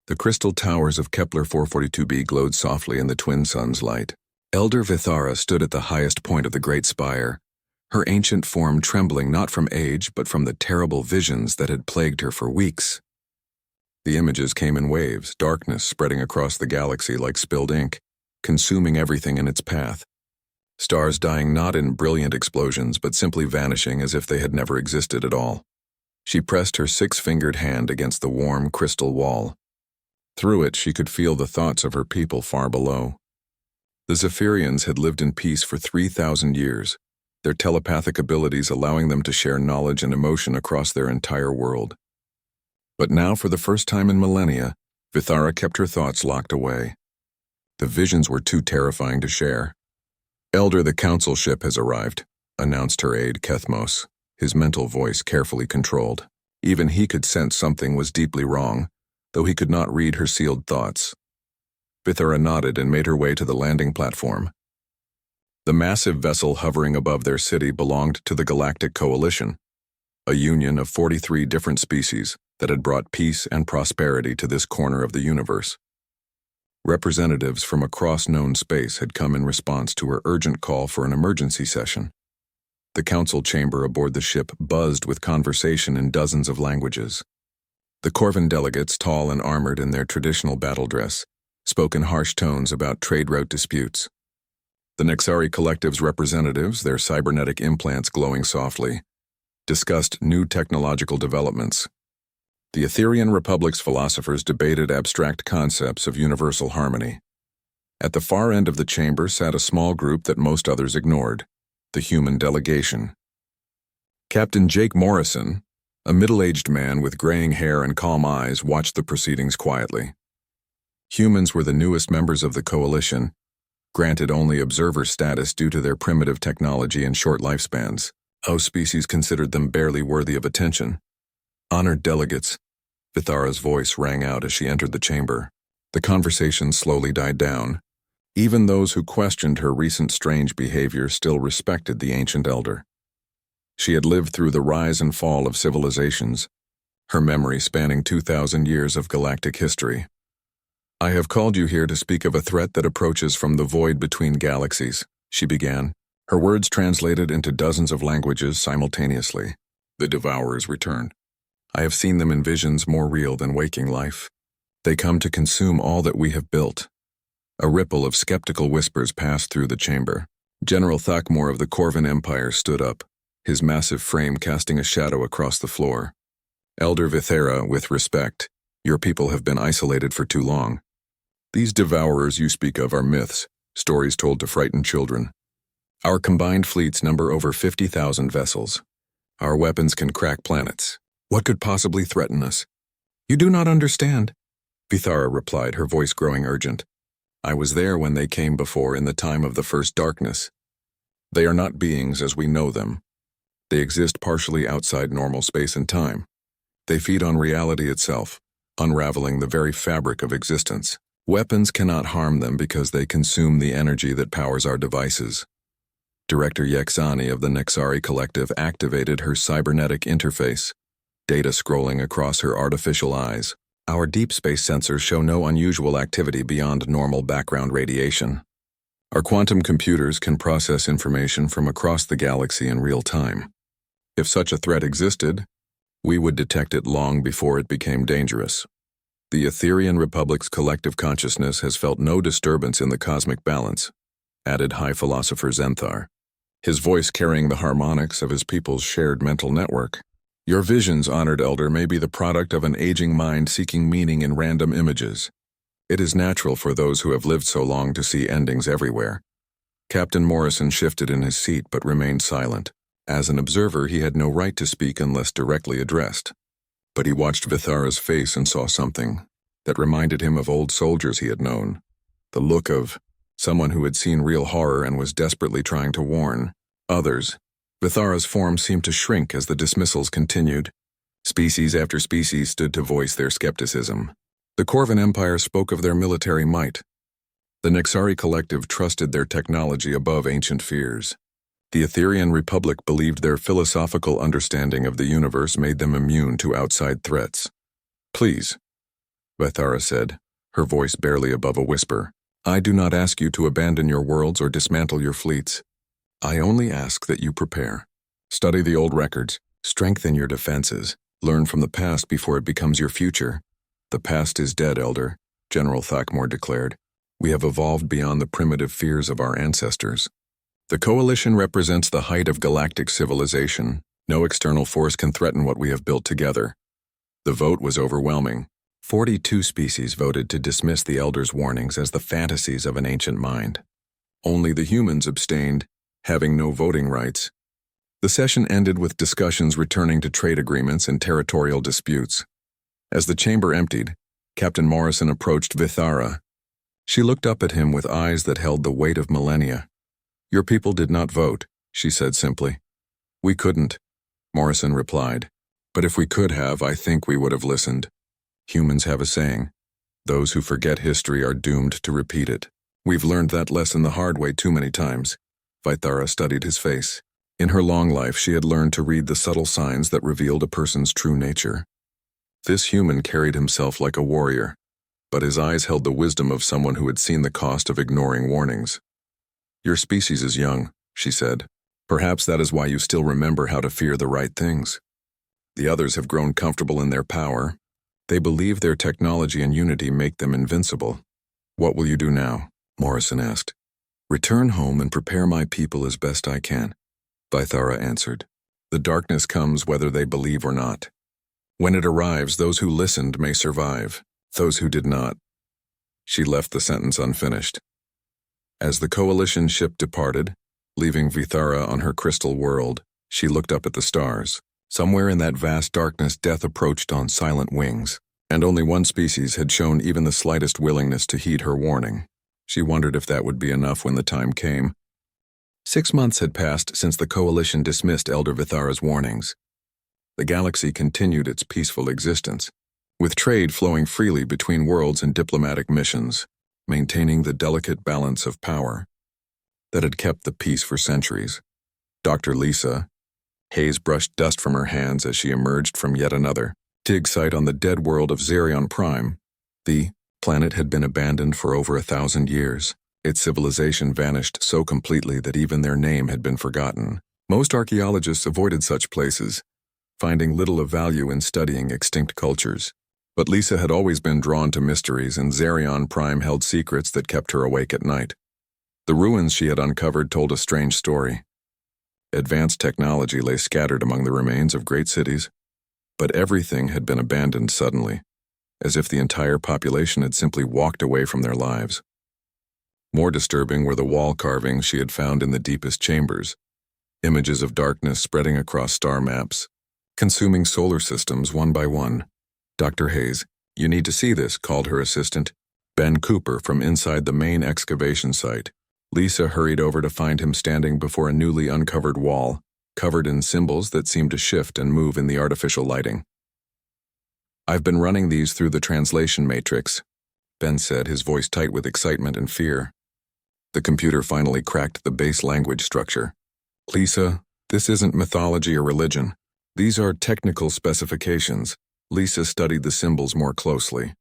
The crystal towers of Kepler 442b glowed softly in the twin suns' light. Elder Vithara stood at the highest point of the great spire, her ancient form trembling not from age but from the terrible visions that had plagued her for weeks. The images came in waves, darkness spreading across the galaxy like spilled ink, consuming everything in its path. Stars dying not in brilliant explosions but simply vanishing as if they had never existed at all. She pressed her six-fingered hand against the warm crystal wall. Through it she could feel the thoughts of her people far below. The Zephyrians had lived in peace for 3,000 years, their telepathic abilities allowing them to share knowledge and emotion across their entire world. But now, for the first time in millennia, Vithara kept her thoughts locked away. The visions were too terrifying to share. "Elder, the council ship has arrived," announced her aide Kethmos, his mental voice carefully controlled. Even he could sense something was deeply wrong, though he could not read her sealed thoughts. Vithara nodded and made her way to the landing platform. The massive vessel hovering above their city belonged to the Galactic Coalition, a union of 43 different species that had brought peace and prosperity to this corner of the universe. Representatives from across known space had come in response to her urgent call for an emergency session. The council chamber aboard the ship buzzed with conversation in dozens of languages. The Corvan delegates, tall and armored in their traditional battle dress, spoke in harsh tones about trade route disputes. The Nexari Collective's representatives, their cybernetic implants glowing softly, discussed new technological developments. The Etherean Republic's philosophers debated abstract concepts of universal harmony. At the far end of the chamber sat a small group that most others ignored, the human delegation. Captain Jake Morrison, a middle-aged man with graying hair and calm eyes, watched the proceedings quietly. Humans were the newest members of the coalition, granted only observer status due to their primitive technology and short lifespans. Our species considered them barely worthy of attention. "Honored delegates," Vithara's voice rang out as she entered the chamber. The conversation slowly died down. Even those who questioned her recent strange behavior still respected the ancient elder. She had lived through the rise and fall of civilizations, her memory spanning 2,000 years of galactic history. "I have called you here to speak of a threat that approaches from the void between galaxies," she began, her words translated into dozens of languages simultaneously. "The Devourers returned. I have seen them in visions more real than waking life. They come to consume all that we have built." A ripple of skeptical whispers passed through the chamber. General Thakmor of the Corvan Empire stood up, his massive frame casting a shadow across the floor. "Elder Vithara, with respect, your people have been isolated for too long. These Devourers you speak of are myths, stories told to frighten children. Our combined fleets number over 50,000 vessels. Our weapons can crack planets. What could possibly threaten us?" "You do not understand," Vithara replied, her voice growing urgent. "I was there when they came before in the time of the first darkness. They are not beings as we know them. They exist partially outside normal space and time. They feed on reality itself, unraveling the very fabric of existence. Weapons cannot harm them because they consume the energy that powers our devices." Director Yexani of the Nexari Collective activated her cybernetic interface, data scrolling across her artificial eyes. "Our deep space sensors show no unusual activity beyond normal background radiation. Our quantum computers can process information from across the galaxy in real time. If such a threat existed, we would detect it long before it became dangerous. The Etherean Republic's collective consciousness has felt no disturbance in the cosmic balance," added High Philosopher Zenthar, his voice carrying the harmonics of his people's shared mental network. "Your visions, honored elder, may be the product of an aging mind seeking meaning in random images. It is natural for those who have lived so long to see endings everywhere." Captain Morrison shifted in his seat but remained silent. As an observer, he had no right to speak unless directly addressed. But he watched Vithara's face and saw something that reminded him of old soldiers he had known. The look of someone who had seen real horror and was desperately trying to warn others. Vithara's form seemed to shrink as the dismissals continued. Species after species stood to voice their skepticism. The Corvan Empire spoke of their military might. The Nexari Collective trusted their technology above ancient fears. The Etherean Republic believed their philosophical understanding of the universe made them immune to outside threats. "Please," Vithara said, her voice barely above a whisper. I do not ask you to abandon your worlds or dismantle your fleets. I only ask that you prepare. Study the old records, strengthen your defenses, learn from the past before it becomes your future. The past is dead, Elder, General Thakmor declared. We have evolved beyond the primitive fears of our ancestors. The Coalition represents the height of galactic civilization. No external force can threaten what we have built together. The vote was overwhelming. 42 species voted to dismiss the Elder's warnings as the fantasies of an ancient mind. Only the humans abstained, having no voting rights. The session ended with discussions returning to trade agreements and territorial disputes. As the chamber emptied, Captain Morrison approached Vithara. She looked up at him with eyes that held the weight of millennia. Your people did not vote, she said simply. We couldn't, Morrison replied. But if we could have, I think we would have listened. Humans have a saying. Those who forget history are doomed to repeat it. We've learned that lesson the hard way too many times. Vithara studied his face. In her long life, she had learned to read the subtle signs that revealed a person's true nature. This human carried himself like a warrior, but his eyes held the wisdom of someone who had seen the cost of ignoring warnings. Your species is young, she said. Perhaps that is why you still remember how to fear the right things. The others have grown comfortable in their power. They believe their technology and unity make them invincible. What will you do now? Morrison asked. Return home and prepare my people as best I can, Vithara answered. The darkness comes whether they believe or not. When it arrives, those who listened may survive, those who did not. She left the sentence unfinished. As the Coalition ship departed, leaving Vithara on her crystal world, she looked up at the stars. Somewhere in that vast darkness, death approached on silent wings, and only one species had shown even the slightest willingness to heed her warning. She wondered if that would be enough when the time came. 6 months had passed since the Coalition dismissed Elder Vithara's warnings. The galaxy continued its peaceful existence, with trade flowing freely between worlds and diplomatic missions, maintaining the delicate balance of power that had kept the peace for centuries. Dr. Lisa, Hayes brushed dust from her hands as she emerged from yet another dig site on the dead world of Xerion Prime. The planet had been abandoned for over 1,000 years. Its civilization vanished so completely that even their name had been forgotten. Most archaeologists avoided such places, finding little of value in studying extinct cultures. But Lisa had always been drawn to mysteries, and Xerion Prime held secrets that kept her awake at night. The ruins she had uncovered told a strange story. Advanced technology lay scattered among the remains of great cities, but everything had been abandoned suddenly, as if the entire population had simply walked away from their lives. More disturbing were the wall carvings she had found in the deepest chambers, images of darkness spreading across star maps, consuming solar systems one by one. Dr. Hayes, you need to see this, called her assistant, Ben Cooper, from inside the main excavation site. Lisa hurried over to find him standing before a newly uncovered wall, covered in symbols that seemed to shift and move in the artificial lighting. I've been running these through the translation matrix, Ben said, his voice tight with excitement and fear. The computer finally cracked the base language structure. Lisa, this isn't mythology or religion. These are technical specifications. Lisa studied the symbols more closely.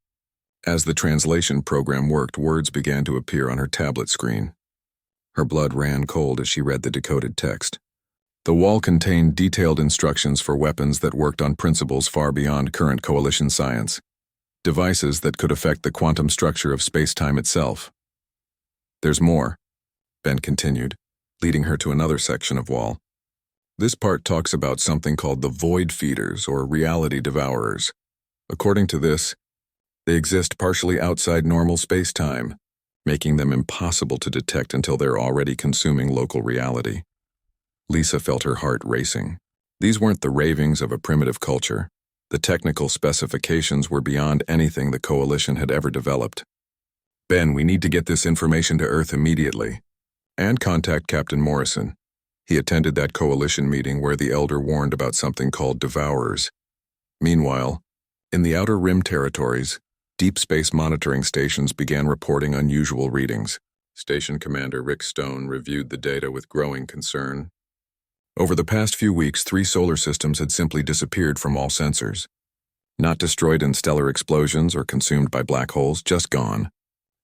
As the translation program worked, words began to appear on her tablet screen. Her blood ran cold as she read the decoded text. The wall contained detailed instructions for weapons that worked on principles far beyond current Coalition science, devices that could affect the quantum structure of space-time itself. There's more, Ben continued, leading her to another section of wall. This part talks about something called the Void Feeders, or Reality Devourers. According to this, they exist partially outside normal space-time, making them impossible to detect until they're already consuming local reality. Lisa felt her heart racing. These weren't the ravings of a primitive culture. The technical specifications were beyond anything the Coalition had ever developed. Ben, we need to get this information to Earth immediately. And contact Captain Morrison. He attended that Coalition meeting where the Elder warned about something called Devourers. Meanwhile, in the Outer Rim territories, deep space monitoring stations began reporting unusual readings. Station Commander Rick Stone reviewed the data with growing concern. Over the past few weeks, 3 solar systems had simply disappeared from all sensors. Not destroyed in stellar explosions or consumed by black holes, just gone,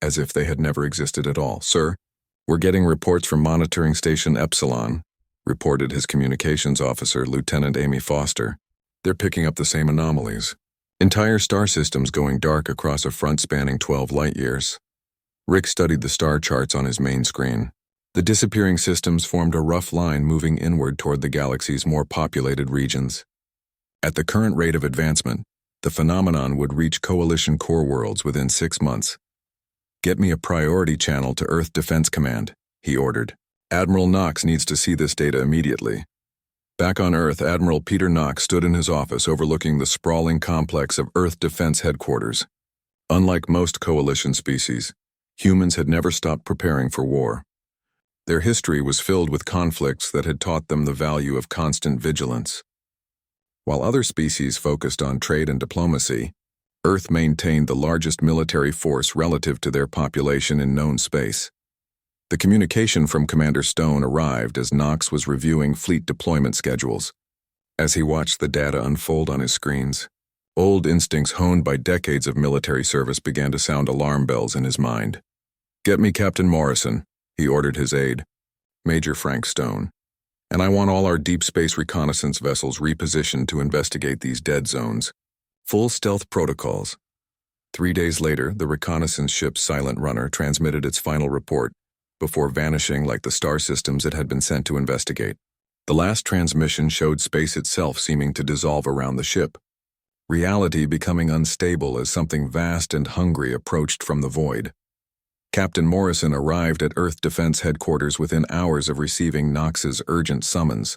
as if they had never existed at all. "Sir, we're getting reports from Monitoring Station Epsilon," reported his communications officer, Lieutenant Amy Foster. "They're picking up the same anomalies. Entire star systems going dark across a front spanning 12 light-years." Rick studied the star charts on his main screen. The disappearing systems formed a rough line moving inward toward the galaxy's more populated regions. At the current rate of advancement, the phenomenon would reach Coalition core worlds within 6 months. "Get me a priority channel to Earth Defense Command," he ordered. "Admiral Knox needs to see this data immediately." Back on Earth, Admiral Peter Knox stood in his office overlooking the sprawling complex of Earth Defense Headquarters. Unlike most Coalition species, humans had never stopped preparing for war. Their history was filled with conflicts that had taught them the value of constant vigilance. While other species focused on trade and diplomacy, Earth maintained the largest military force relative to their population in known space. The communication from Commander Stone arrived as Knox was reviewing fleet deployment schedules. As he watched the data unfold on his screens, old instincts honed by decades of military service began to sound alarm bells in his mind. "Get me Captain Morrison," he ordered his aide, Major Frank Stone. "And I want all our deep space reconnaissance vessels repositioned to investigate these dead zones. Full stealth protocols." 3 days later, the reconnaissance ship Silent Runner transmitted its final report, before vanishing like the star systems it had been sent to investigate. The last transmission showed space itself seeming to dissolve around the ship, reality becoming unstable as something vast and hungry approached from the void. Captain Morrison arrived at Earth Defense Headquarters within hours of receiving Knox's urgent summons.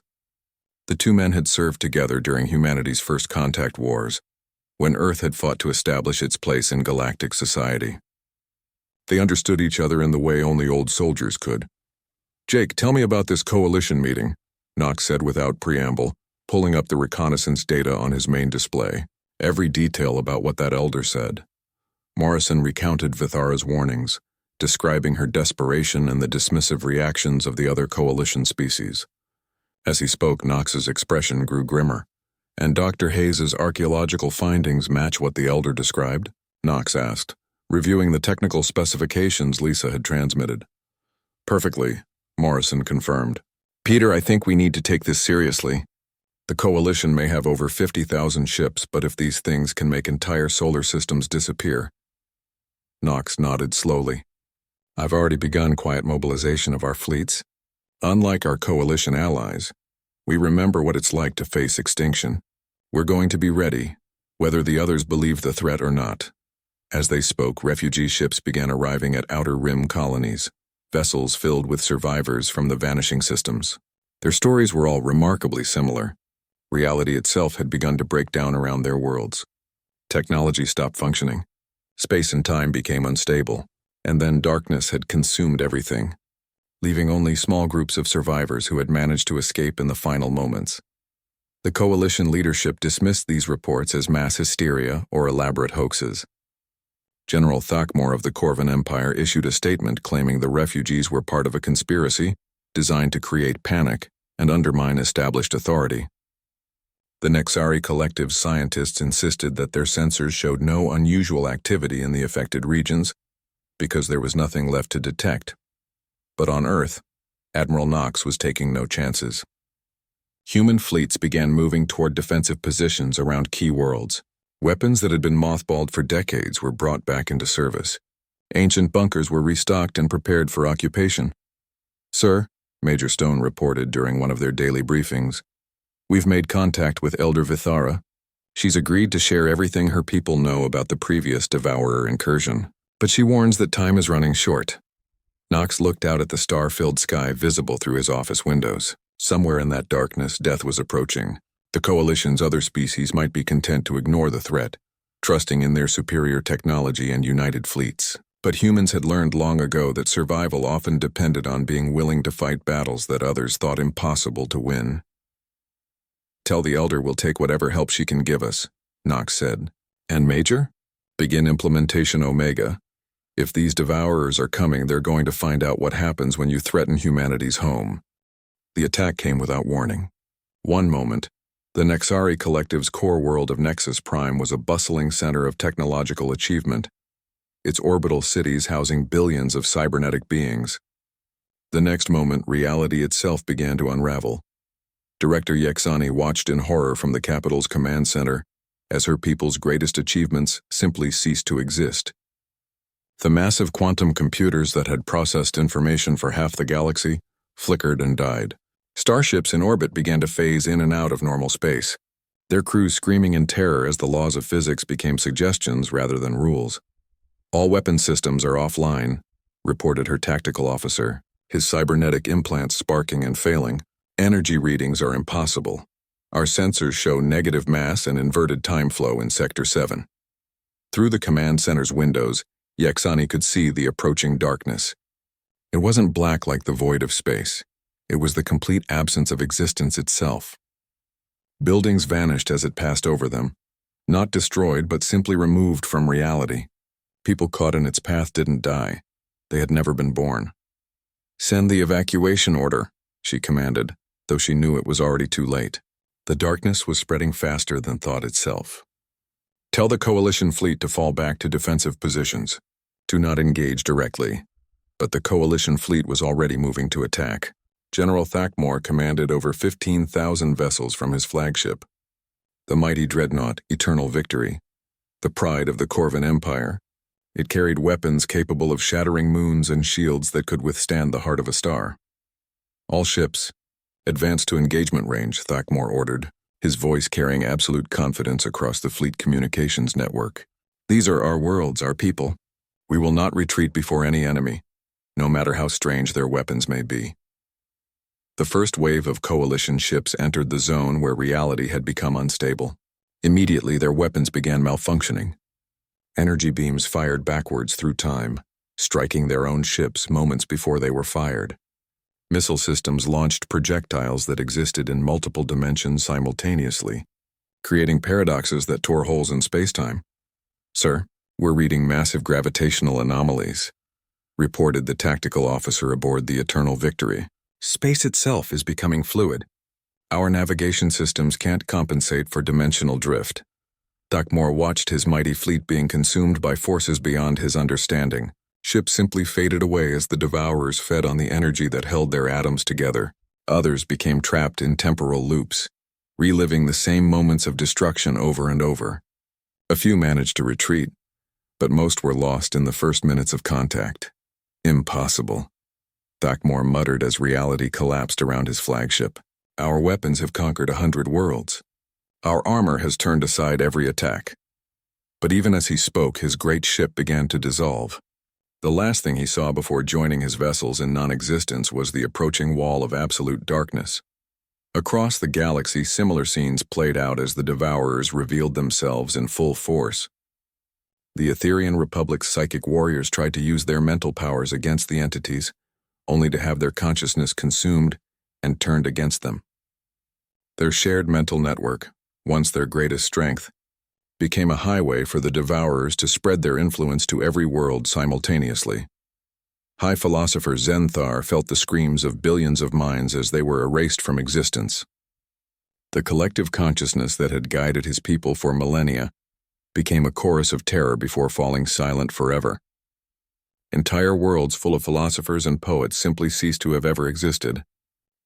The two men had served together during humanity's first contact wars, when Earth had fought to establish its place in galactic society. They understood each other in the way only old soldiers could. "Jake, tell me about this coalition meeting," Knox said without preamble, pulling up the reconnaissance data on his main display. Every detail about what that elder said. Morrison recounted Vithara's warnings, describing her desperation and the dismissive reactions of the other coalition species. As he spoke, Knox's expression grew grimmer. "And Dr. Hayes's archaeological findings match what the elder described?" Knox asked, reviewing the technical specifications Lisa had transmitted. "Perfectly," Morrison confirmed. "Peter, I think we need to take this seriously. The Coalition may have over 50,000 ships, but if these things can make entire solar systems disappear..." Knox nodded slowly. "I've already begun quiet mobilization of our fleets. Unlike our Coalition allies, we remember what it's like to face extinction. We're going to be ready, whether the others believe the threat or not." As they spoke, refugee ships began arriving at Outer Rim colonies, vessels filled with survivors from the vanishing systems. Their stories were all remarkably similar. Reality itself had begun to break down around their worlds. Technology stopped functioning. Space and time became unstable, and then darkness had consumed everything, leaving only small groups of survivors who had managed to escape in the final moments. The Coalition leadership dismissed these reports as mass hysteria or elaborate hoaxes. General Thakmor of the Corvan Empire issued a statement claiming the refugees were part of a conspiracy designed to create panic and undermine established authority. The Nexari Collective's scientists insisted that their sensors showed no unusual activity in the affected regions because there was nothing left to detect. But on Earth, Admiral Knox was taking no chances. Human fleets began moving toward defensive positions around key worlds. Weapons that had been mothballed for decades were brought back into service. Ancient bunkers were restocked and prepared for occupation. "Sir," Major Stone reported during one of their daily briefings, "we've made contact with Elder Vithara. She's agreed to share everything her people know about the previous Devourer incursion, but she warns that time is running short." Knox looked out at the star-filled sky visible through his office windows. Somewhere in that darkness, death was approaching. The Coalition's other species might be content to ignore the threat, trusting in their superior technology and united fleets. But humans had learned long ago that survival often depended on being willing to fight battles that others thought impossible to win. "Tell the Elder we'll take whatever help she can give us," Knox said. "And Major? Begin implementation Omega. If these Devourers are coming, they're going to find out what happens when you threaten humanity's home." The attack came without warning. One moment, The Nexari Collective's core world of Nexus Prime was a bustling center of technological achievement, its orbital cities housing billions of cybernetic beings. The next moment, reality itself began to unravel. Director Yexani watched in horror from the capital's command center as her people's greatest achievements simply ceased to exist. The massive quantum computers that had processed information for half the galaxy flickered and died. Starships in orbit began to phase in and out of normal space, their crews screaming in terror as the laws of physics became suggestions rather than rules. "All weapon systems are offline," reported her tactical officer, his cybernetic implants sparking and failing. "Energy readings are impossible. Our sensors show negative mass and inverted time flow in Sector 7. Through the command center's windows, Yexani could see the approaching darkness. It wasn't black like the void of space. It was the complete absence of existence itself. Buildings vanished as it passed over them, not destroyed but simply removed from reality. People caught in its path didn't die. They had never been born. "Send the evacuation order," she commanded, though she knew it was already too late. The darkness was spreading faster than thought itself. "Tell the Coalition fleet to fall back to defensive positions. Do not engage directly." But the Coalition fleet was already moving to attack. General Thakmor commanded over 15,000 vessels from his flagship, the mighty dreadnought Eternal Victory, the pride of the Corvan Empire. It carried weapons capable of shattering moons and shields that could withstand the heart of a star. "All ships, advance to engagement range," Thakmor ordered, his voice carrying absolute confidence across the fleet communications network. "These are our worlds, our people. We will not retreat before any enemy, no matter how strange their weapons may be." The first wave of Coalition ships entered the zone where reality had become unstable. Immediately, their weapons began malfunctioning. Energy beams fired backwards through time, striking their own ships moments before they were fired. Missile systems launched projectiles that existed in multiple dimensions simultaneously, creating paradoxes that tore holes in spacetime. "Sir, we're reading massive gravitational anomalies," reported the tactical officer aboard the Eternal Victory. "Space itself is becoming fluid. Our navigation systems can't compensate for dimensional drift." Thakmor watched his mighty fleet being consumed by forces beyond his understanding. Ships simply faded away as the Devourers fed on the energy that held their atoms together. Others became trapped in temporal loops, reliving the same moments of destruction over and over. A few managed to retreat, but most were lost in the first minutes of contact. "Impossible," Thakmor muttered as reality collapsed around his flagship. "Our weapons have conquered 100 worlds. Our armor has turned aside every attack." But even as he spoke, his great ship began to dissolve. The last thing he saw before joining his vessels in non-existence was the approaching wall of absolute darkness. Across the galaxy, similar scenes played out as the Devourers revealed themselves in full force. The Etherean Republic's psychic warriors tried to use their mental powers against the entities, only to have their consciousness consumed and turned against them. Their shared mental network, once their greatest strength, became a highway for the Devourers to spread their influence to every world simultaneously. High philosopher Zenthar felt the screams of billions of minds as they were erased from existence. The collective consciousness that had guided his people for millennia became a chorus of terror before falling silent forever. Entire worlds full of philosophers and poets simply ceased to have ever existed,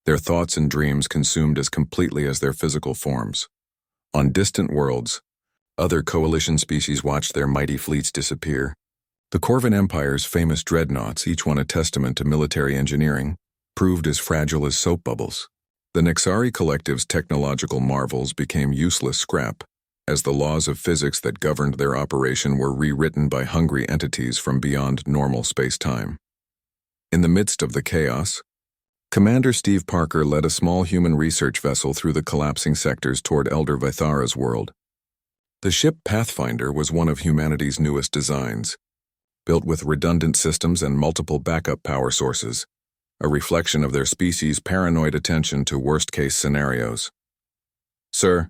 their thoughts and dreams consumed as completely as their physical forms. On distant worlds, other Coalition species watched their mighty fleets disappear. The Corvan Empire's famous dreadnoughts, each one a testament to military engineering, proved as fragile as soap bubbles. The Nexari Collective's technological marvels became useless scrap, as the laws of physics that governed their operation were rewritten by hungry entities from beyond normal space-time. In the midst of the chaos, Commander Steve Parker led a small human research vessel through the collapsing sectors toward Elder Vithara's world. The ship Pathfinder was one of humanity's newest designs, built with redundant systems and multiple backup power sources, a reflection of their species' paranoid attention to worst-case scenarios. "Sir,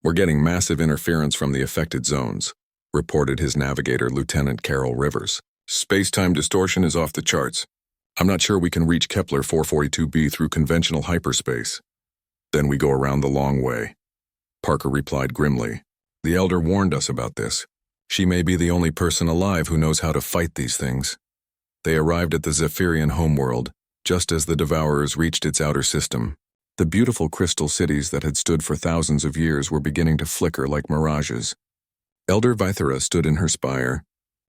we're getting massive interference from the affected zones," reported his navigator, Lieutenant Carol Rivers. "Space-time distortion is off the charts. I'm not sure we can reach Kepler 442b through conventional hyperspace. Then we go around the long way." Parker replied grimly. The Elder warned us about this. She may be the only person alive who knows how to fight these things. They arrived at the Zephyrian homeworld, just as the Devourers reached its outer system. The beautiful crystal cities that had stood for thousands of years were beginning to flicker like mirages. Elder Vithera stood in her spire,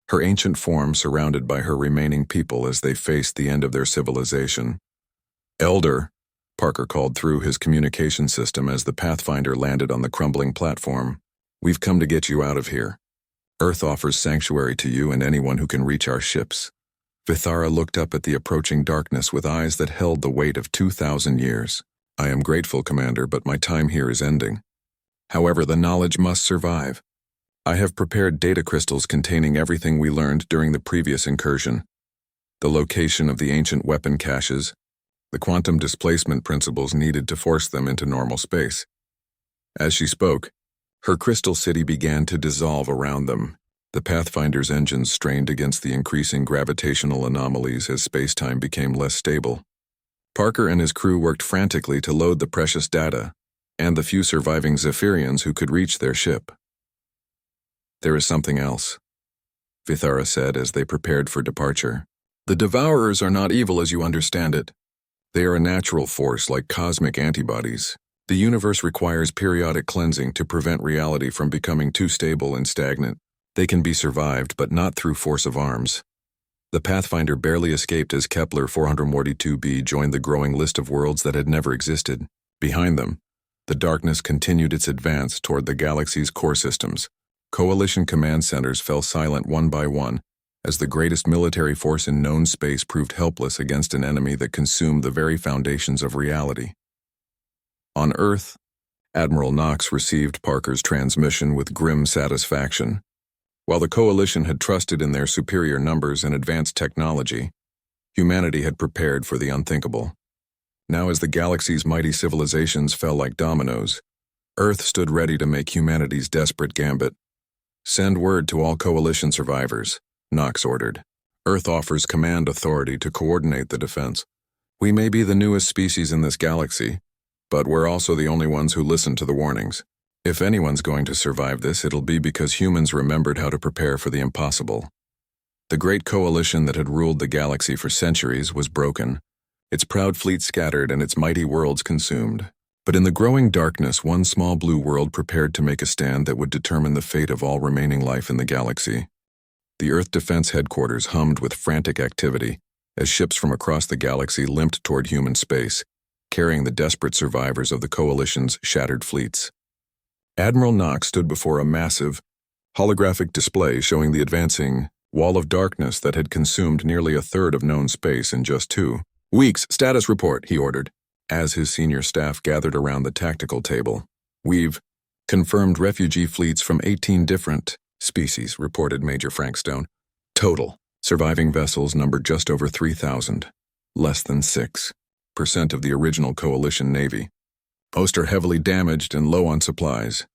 her ancient form surrounded by her remaining people as they faced the end of their civilization. Elder, Parker called through his communication system as the Pathfinder landed on the crumbling platform. We've come to get you out of here. Earth offers sanctuary to you and anyone who can reach our ships. Vithara looked up at the approaching darkness with eyes that held the weight of 2,000 years. I am grateful, Commander, but my time here is ending. However, the knowledge must survive. I have prepared data crystals containing everything we learned during the previous incursion. The location of the ancient weapon caches, the quantum displacement principles needed to force them into normal space. As she spoke, her crystal city began to dissolve around them. The Pathfinder's engines strained against the increasing gravitational anomalies as space-time became less stable. Parker and his crew worked frantically to load the precious data, and the few surviving Zephyrians who could reach their ship. There is something else, Vithara said as they prepared for departure. The Devourers are not evil as you understand it. They are a natural force like cosmic antibodies. The universe requires periodic cleansing to prevent reality from becoming too stable and stagnant. They can be survived, but not through force of arms. The Pathfinder barely escaped as Kepler 442b joined the growing list of worlds that had never existed. Behind them, the darkness continued its advance toward the galaxy's core systems. Coalition command centers fell silent one by one, as the greatest military force in known space proved helpless against an enemy that consumed the very foundations of reality. On Earth, Admiral Knox received Parker's transmission with grim satisfaction. While the Coalition had trusted in their superior numbers and advanced technology, humanity had prepared for the unthinkable. Now as the galaxy's mighty civilizations fell like dominoes, Earth stood ready to make humanity's desperate gambit. Send word to all Coalition survivors, Knox ordered. Earth offers command authority to coordinate the defense. We may be the newest species in this galaxy, but we're also the only ones who listen to the warnings. If anyone's going to survive this, it'll be because humans remembered how to prepare for the impossible. The great coalition that had ruled the galaxy for centuries was broken, its proud fleet scattered and its mighty worlds consumed. But in the growing darkness, one small blue world prepared to make a stand that would determine the fate of all remaining life in the galaxy. The Earth Defense Headquarters hummed with frantic activity as ships from across the galaxy limped toward human space, carrying the desperate survivors of the Coalition's shattered fleets. Admiral Knox stood before a massive, holographic display showing the advancing wall of darkness that had consumed nearly a third of known space in just 2 weeks. Status report, he ordered, as his senior staff gathered around the tactical table. We've confirmed refugee fleets from 18 different species, reported Major Frankstone. Total surviving vessels numbered just over 3,000, less than 6% of the original Coalition Navy. Most are heavily damaged and low on supplies.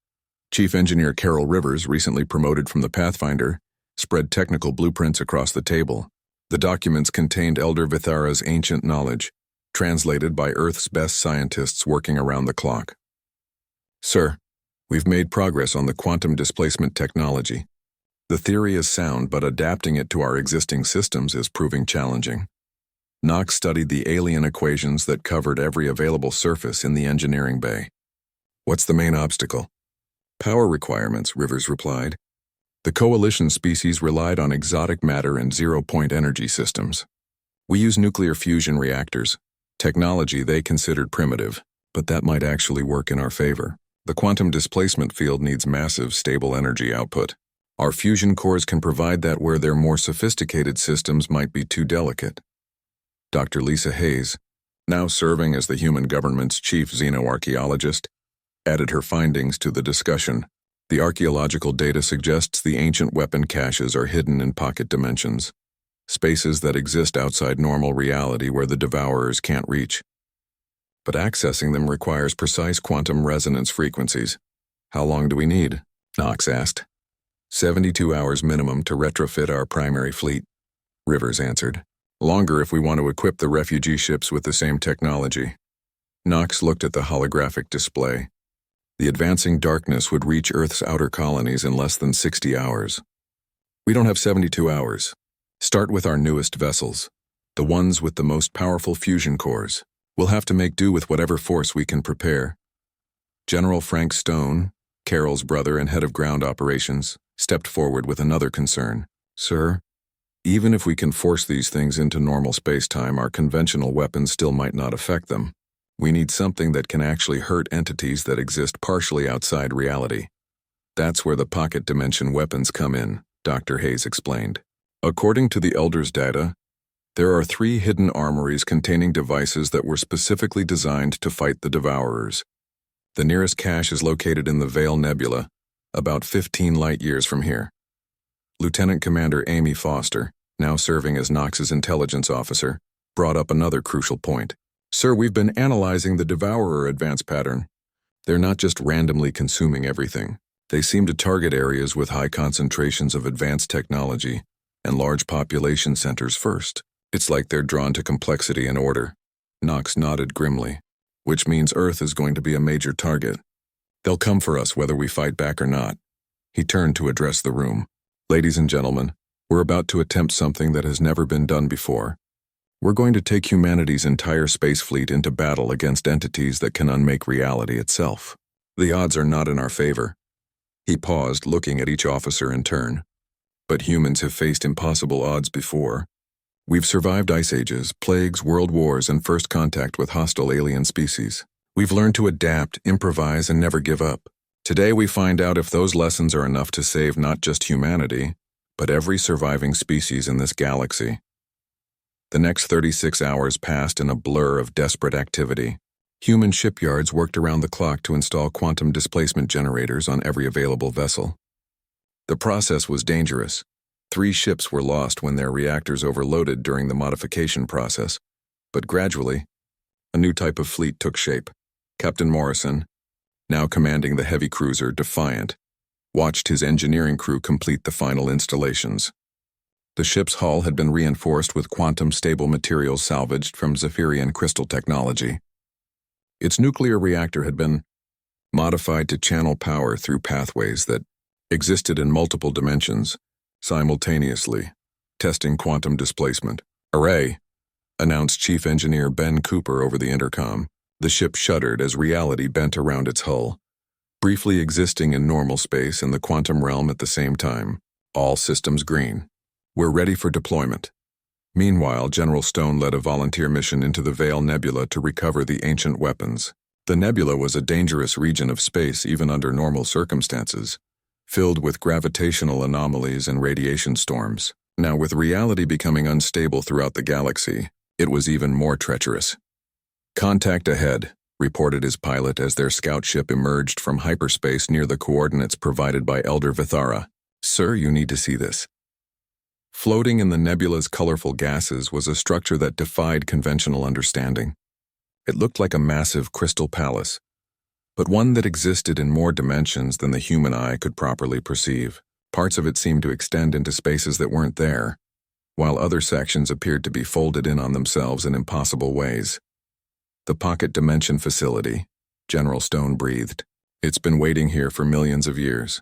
Chief Engineer Carol Rivers, recently promoted from the Pathfinder, spread technical blueprints across the table. The documents contained Elder Vithara's ancient knowledge, translated by Earth's best scientists working around the clock. Sir, we've made progress on the quantum displacement technology. The theory is sound, but adapting it to our existing systems is proving challenging. Knox studied the alien equations that covered every available surface in the engineering bay. What's the main obstacle? Power requirements, Rivers replied. The Coalition species relied on exotic matter and zero-point energy systems. We use nuclear fusion reactors, technology they considered primitive, but that might actually work in our favor. The quantum displacement field needs massive, stable energy output. Our fusion cores can provide that where their more sophisticated systems might be too delicate. Dr. Lisa Hayes, now serving as the human government's chief xenoarchaeologist, added her findings to the discussion. The archaeological data suggests the ancient weapon caches are hidden in pocket dimensions, spaces that exist outside normal reality where the Devourers can't reach. But accessing them requires precise quantum resonance frequencies. How long do we need? Knox asked. 72 hours minimum to retrofit our primary fleet, Rivers answered. Longer if we want to equip the refugee ships with the same technology. Knox looked at the holographic display. The advancing darkness would reach Earth's outer colonies in less than 60 hours. We don't have 72 hours. Start with our newest vessels, the ones with the most powerful fusion cores. We'll have to make do with whatever force we can prepare. General Frank Stone, Carol's brother and head of ground operations, stepped forward with another concern. Sir, even if we can force these things into normal space-time, our conventional weapons still might not affect them. We need something that can actually hurt entities that exist partially outside reality. That's where the pocket dimension weapons come in, Dr. Hayes explained. According to the Elder's data, there are 3 hidden armories containing devices that were specifically designed to fight the Devourers. The nearest cache is located in the Vale Nebula, about 15 light-years from here. Lieutenant Commander Amy Foster, now serving as Knox's intelligence officer, brought up another crucial point. Sir, we've been analyzing the Devourer advance pattern. They're not just randomly consuming everything. They seem to target areas with high concentrations of advanced technology and large population centers first. It's like they're drawn to complexity and order. Knox nodded grimly, which means Earth is going to be a major target. They'll come for us whether we fight back or not. He turned to address the room. Ladies and gentlemen, we're about to attempt something that has never been done before. We're going to take humanity's entire space fleet into battle against entities that can unmake reality itself. The odds are not in our favor. He paused, looking at each officer in turn. But humans have faced impossible odds before. We've survived ice ages, plagues, world wars, and first contact with hostile alien species. We've learned to adapt, improvise, and never give up. Today we find out if those lessons are enough to save not just humanity, but every surviving species in this galaxy. The next 36 hours passed in a blur of desperate activity. Human shipyards worked around the clock to install quantum displacement generators on every available vessel. The process was dangerous. 3 ships were lost when their reactors overloaded during the modification process, but gradually, a new type of fleet took shape. Captain Morrison, now commanding the heavy cruiser Defiant, watched his engineering crew complete the final installations. The ship's hull had been reinforced with quantum-stable materials salvaged from Zephyrian crystal technology. Its nuclear reactor had been modified to channel power through pathways that existed in multiple dimensions, simultaneously, testing quantum displacement. "Array," announced Chief Engineer Ben Cooper over the intercom. The ship shuddered as reality bent around its hull, briefly existing in normal space and the quantum realm at the same time. All systems green. We're ready for deployment. Meanwhile, General Stone led a volunteer mission into the Vale Nebula to recover the ancient weapons. The nebula was a dangerous region of space even under normal circumstances, filled with gravitational anomalies and radiation storms. Now, with reality becoming unstable throughout the galaxy, it was even more treacherous. "Contact ahead," reported his pilot as their scout ship emerged from hyperspace near the coordinates provided by Elder Vithara. "Sir, you need to see this." Floating in the nebula's colorful gases was a structure that defied conventional understanding. It looked like a massive crystal palace, but one that existed in more dimensions than the human eye could properly perceive. Parts of it seemed to extend into spaces that weren't there, while other sections appeared to be folded in on themselves in impossible ways. "The pocket dimension facility," General Stone breathed. "It's been waiting here for millions of years."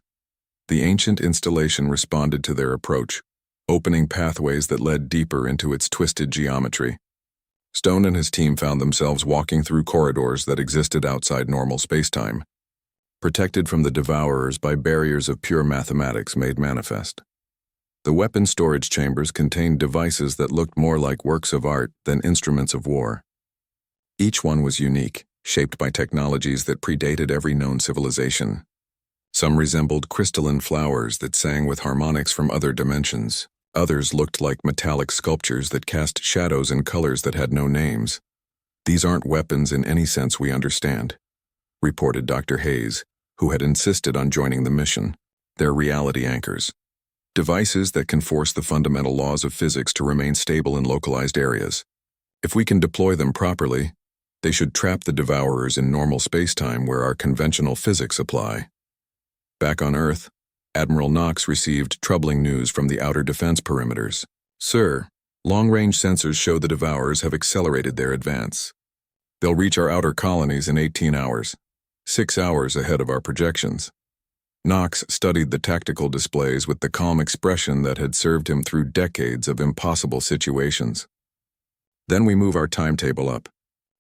The ancient installation responded to their approach, opening pathways that led deeper into its twisted geometry. Stone and his team found themselves walking through corridors that existed outside normal spacetime, protected from the Devourers by barriers of pure mathematics made manifest. The weapon storage chambers contained devices that looked more like works of art than instruments of war. Each one was unique, shaped by technologies that predated every known civilization. Some resembled crystalline flowers that sang with harmonics from other dimensions. Others looked like metallic sculptures that cast shadows in colors that had no names. "These aren't weapons in any sense we understand," reported Dr. Hayes, who had insisted on joining the mission. "They're reality anchors. Devices that can force the fundamental laws of physics to remain stable in localized areas. If we can deploy them properly, they should trap the Devourers in normal spacetime where our conventional physics apply." Back on Earth, Admiral Knox received troubling news from the outer defense perimeters. "Sir, long-range sensors show the Devourers have accelerated their advance. They'll reach our outer colonies in 18 hours. 6 hours ahead of our projections. Knox studied the tactical displays with the calm expression that had served him through decades of impossible situations. Then we move our timetable up.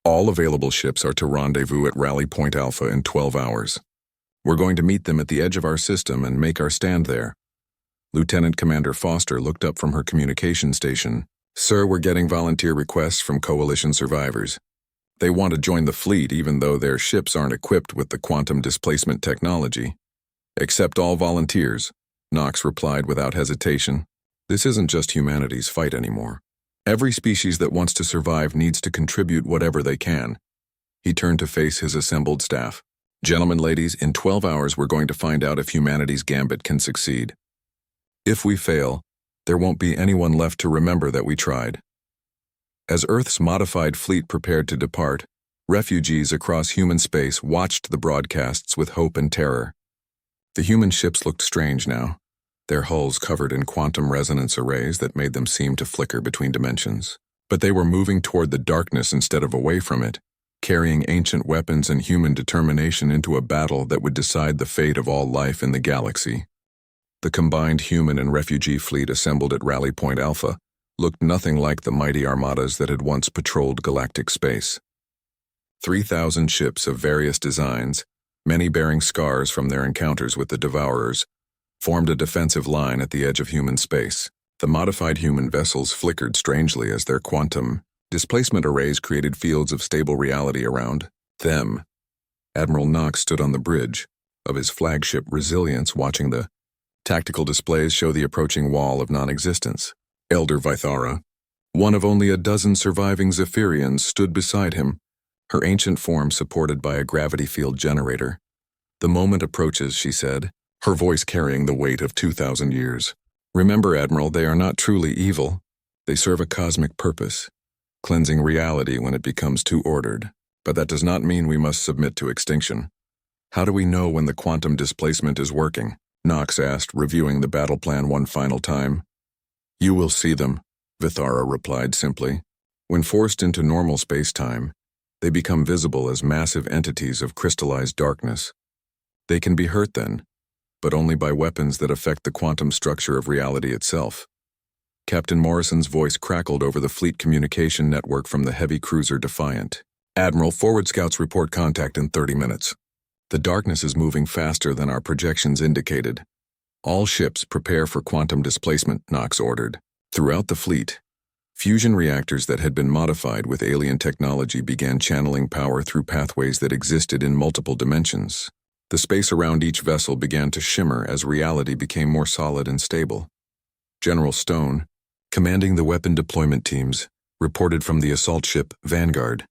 All available ships are to rendezvous at Rally Point Alpha in 12 hours. We're going to meet them at the edge of our system and make our stand there. Lieutenant Commander Foster looked up from her communication station. Sir, we're getting volunteer requests from Coalition survivors. They want to join the fleet even though their ships aren't equipped with the quantum displacement technology. Accept all volunteers, Knox replied without hesitation. This isn't just humanity's fight anymore. Every species that wants to survive needs to contribute whatever they can. He turned to face his assembled staff. Gentlemen, ladies, in 12 hours we're going to find out if humanity's gambit can succeed. If we fail, there won't be anyone left to remember that we tried. As Earth's modified fleet prepared to depart, refugees across human space watched the broadcasts with hope and terror. The human ships looked strange now, their hulls covered in quantum resonance arrays that made them seem to flicker between dimensions. But they were moving toward the darkness instead of away from it, carrying ancient weapons and human determination into a battle that would decide the fate of all life in the galaxy. The combined human and refugee fleet assembled at Rally Point Alpha looked nothing like the mighty armadas that had once patrolled galactic space. 3,000 ships of various designs, many bearing scars from their encounters with the Devourers, formed a defensive line at the edge of human space. The modified human vessels flickered strangely as their quantum displacement arrays created fields of stable reality around them. Admiral Knox stood on the bridge of his flagship Resilience, watching the tactical displays show the approaching wall of non-existence. Elder Vithara, one of only a dozen surviving Zephyrians, stood beside him, her ancient form supported by a gravity field generator. The moment approaches, she said, her voice carrying the weight of 2,000 years. Remember, Admiral, they are not truly evil. They serve a cosmic purpose, cleansing reality when it becomes too ordered. But that does not mean we must submit to extinction. How do we know when the quantum displacement is working? Knox asked, reviewing the battle plan one final time. You will see them, Vithara replied simply. When forced into normal space-time, they become visible as massive entities of crystallized darkness. They can be hurt then, but only by weapons that affect the quantum structure of reality itself. Captain Morrison's voice crackled over the fleet communication network from the heavy cruiser Defiant. Admiral, forward scouts report contact in 30 minutes. The darkness is moving faster than our projections indicated. All ships prepare for quantum displacement, Knox ordered. Throughout the fleet, fusion reactors that had been modified with alien technology began channeling power through pathways that existed in multiple dimensions. The space around each vessel began to shimmer as reality became more solid and stable. General Stone, commanding the weapon deployment teams, reported from the assault ship Vanguard.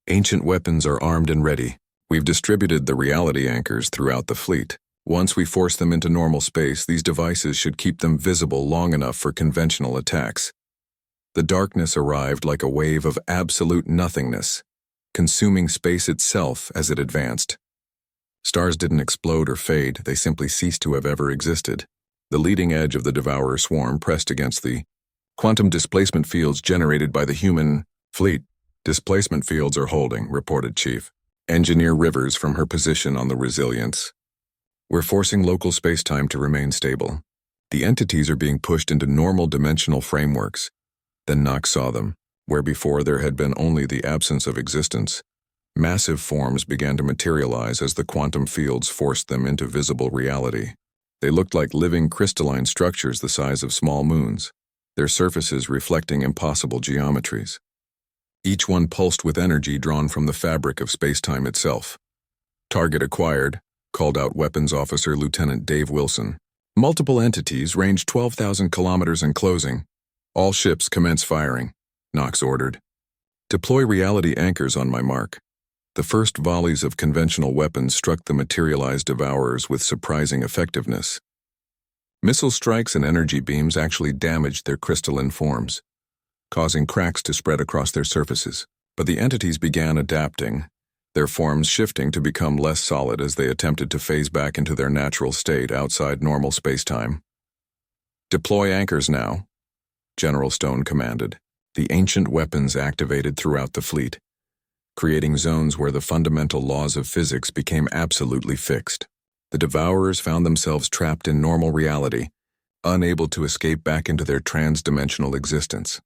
Ancient weapons are armed and ready. We've distributed the reality anchors throughout the fleet. Once we force them into normal space, these devices should keep them visible long enough for conventional attacks. The darkness arrived like a wave of absolute nothingness, consuming space itself as it advanced. Stars didn't explode or fade, they simply ceased to have ever existed. The leading edge of the Devourer swarm pressed against the quantum displacement fields generated by the human fleet. Displacement fields are holding, reported Chief Engineer Rivers from her position on the Resilience. We're forcing local space-time to remain stable. The entities are being pushed into normal dimensional frameworks. Then Knox saw them, where before there had been only the absence of existence. Massive forms began to materialize as the quantum fields forced them into visible reality. They looked like living crystalline structures the size of small moons, their surfaces reflecting impossible geometries. Each one pulsed with energy drawn from the fabric of space-time itself. Target acquired, called out Weapons Officer Lieutenant Dave Wilson. Multiple entities range 12,000 kilometers in closing. All ships commence firing, Knox ordered. Deploy reality anchors on my mark. The first volleys of conventional weapons struck the materialized Devourers with surprising effectiveness. Missile strikes and energy beams actually damaged their crystalline forms, causing cracks to spread across their surfaces. But the entities began adapting, their forms shifting to become less solid as they attempted to phase back into their natural state outside normal space-time. Deploy anchors now, General Stone commanded. The ancient weapons activated throughout the fleet. creating zones where the fundamental laws of physics became absolutely fixed. The Devourers found themselves trapped in normal reality, unable to escape back into their trans-dimensional existence.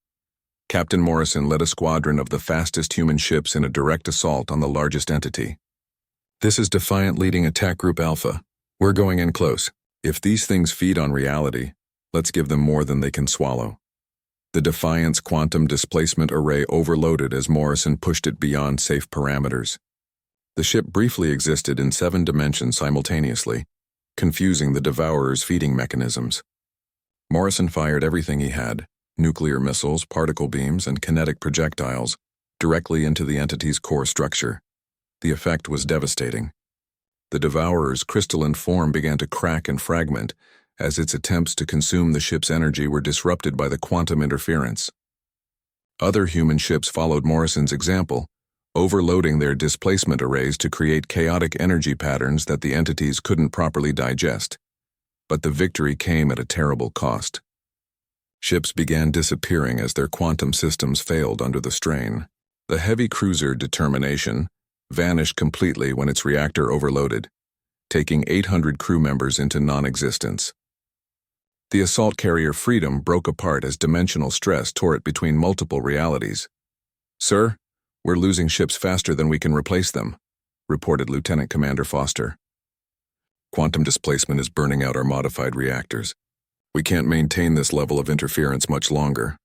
Captain Morrison led a squadron of the fastest human ships in a direct assault on the largest entity. "This is Defiant leading Attack Group Alpha. We're going in close. If these things feed on reality, let's give them more than they can swallow." The Defiant's quantum displacement array overloaded as Morrison pushed it beyond safe parameters. The ship briefly existed in 7 dimensions simultaneously, confusing the Devourer's feeding mechanisms. Morrison fired everything he had, nuclear missiles, particle beams, and kinetic projectiles, directly into the entity's core structure. The effect was devastating. The Devourer's crystalline form began to crack and fragment as its attempts to consume the ship's energy were disrupted by the quantum interference. Other human ships followed Morrison's example, overloading their displacement arrays to create chaotic energy patterns that the entities couldn't properly digest. But the victory came at a terrible cost. Ships began disappearing as their quantum systems failed under the strain. The heavy cruiser Determination vanished completely when its reactor overloaded, taking 800 crew members into non-existence. The assault carrier Freedom broke apart as dimensional stress tore it between multiple realities. "Sir, we're losing ships faster than we can replace them," reported Lieutenant Commander Foster. "Quantum displacement is burning out our modified reactors. We can't maintain this level of interference much longer."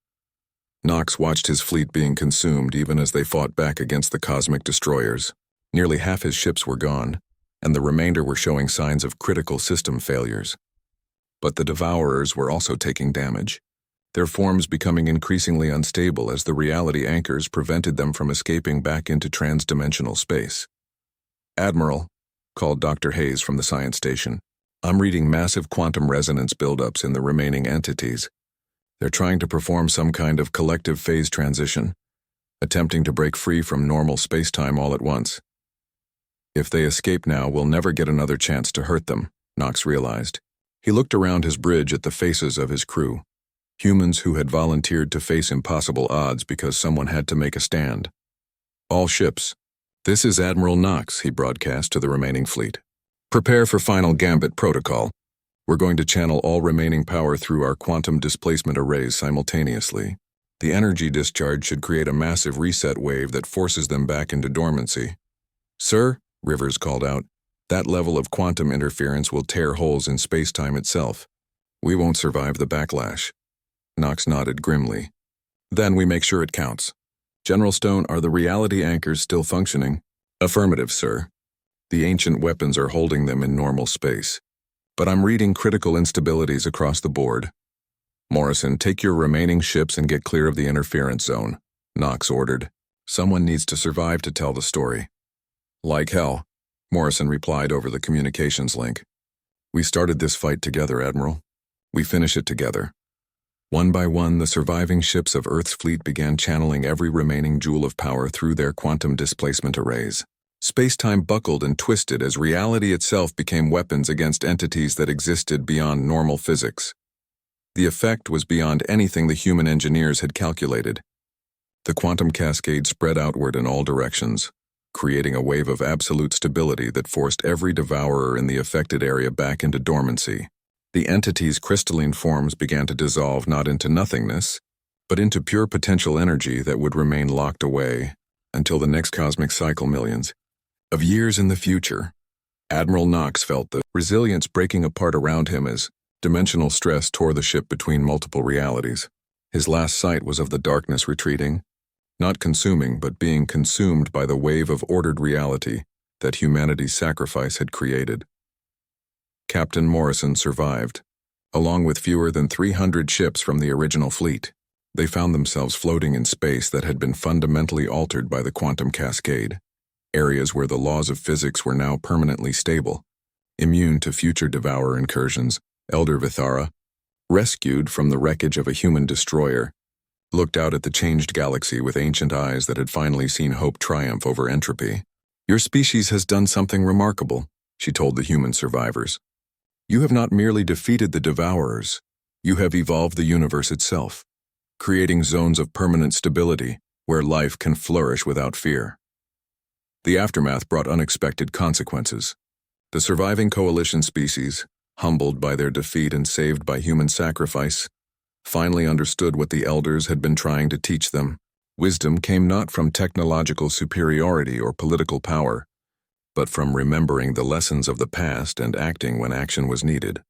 Knox watched his fleet being consumed even as they fought back against the cosmic destroyers. Nearly half his ships were gone, and the remainder were showing signs of critical system failures. But the Devourers were also taking damage, their forms becoming increasingly unstable as the reality anchors prevented them from escaping back into trans-dimensional space. "Admiral," called Dr. Hayes from the science station, "I'm reading massive quantum resonance buildups in the remaining entities. They're trying to perform some kind of collective phase transition, attempting to break free from normal space-time all at once. If they escape now, we'll never get another chance to hurt them," Knox realized. He looked around his bridge at the faces of his crew, humans who had volunteered to face impossible odds because someone had to make a stand. "All ships, this is Admiral Knox," he broadcast to the remaining fleet. "Prepare for final gambit protocol. We're going to channel all remaining power through our quantum displacement arrays simultaneously. The energy discharge should create a massive reset wave that forces them back into dormancy." "Sir," Rivers called out, "that level of quantum interference will tear holes in space-time itself. We won't survive the backlash." Knox nodded grimly. "Then we make sure it counts. General Stone, are the reality anchors still functioning?" "Affirmative, sir. The ancient weapons are holding them in normal space. But I'm reading critical instabilities across the board." "Morrison, take your remaining ships and get clear of the interference zone," Knox ordered. "Someone needs to survive to tell the story." "Like hell," Morrison replied over the communications link. "We started this fight together, Admiral. We finish it together." One by one, the surviving ships of Earth's fleet began channeling every remaining joule of power through their quantum displacement arrays. Space-time buckled and twisted as reality itself became weapons against entities that existed beyond normal physics. The effect was beyond anything the human engineers had calculated. The quantum cascade spread outward in all directions, creating a wave of absolute stability that forced every devourer in the affected area back into dormancy. The entity's crystalline forms began to dissolve not into nothingness, but into pure potential energy that would remain locked away until the next cosmic cycle millions of years in the future. Admiral Knox felt the resilience breaking apart around him as dimensional stress tore the ship between multiple realities. His last sight was of the darkness retreating, not consuming but being consumed by the wave of ordered reality that humanity's sacrifice had created. Captain Morrison survived, along with fewer than 300 ships from the original fleet. They found themselves floating in space that had been fundamentally altered by the quantum cascade, areas where the laws of physics were now permanently stable, immune to future devourer incursions. Elder Vithara, rescued from the wreckage of a human destroyer, looked out at the changed galaxy with ancient eyes that had finally seen hope triumph over entropy. "Your species has done something remarkable," she told the human survivors. "You have not merely defeated the devourers, you have evolved the universe itself, creating zones of permanent stability where life can flourish without fear." The aftermath brought unexpected consequences. The surviving coalition species, humbled by their defeat and saved by human sacrifice, finally understood what the elders had been trying to teach them. Wisdom came not from technological superiority or political power, but from remembering the lessons of the past and acting when action was needed.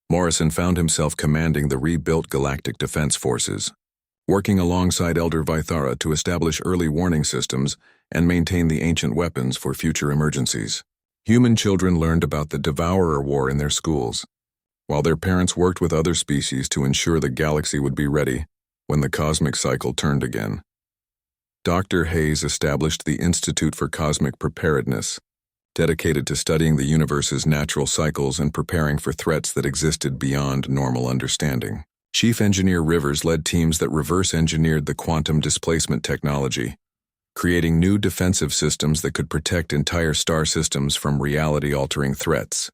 Morrison found himself commanding the rebuilt Galactic Defense Forces, working alongside Elder Vithara to establish early warning systems and maintain the ancient weapons for future emergencies. Human children learned about the Devourer War in their schools, while their parents worked with other species to ensure the galaxy would be ready when the cosmic cycle turned again. Dr. Hayes established the Institute for Cosmic Preparedness, dedicated to studying the universe's natural cycles and preparing for threats that existed beyond normal understanding. Chief Engineer Rivers led teams that reverse-engineered the quantum displacement technology, creating new defensive systems that could protect entire star systems from reality-altering threats.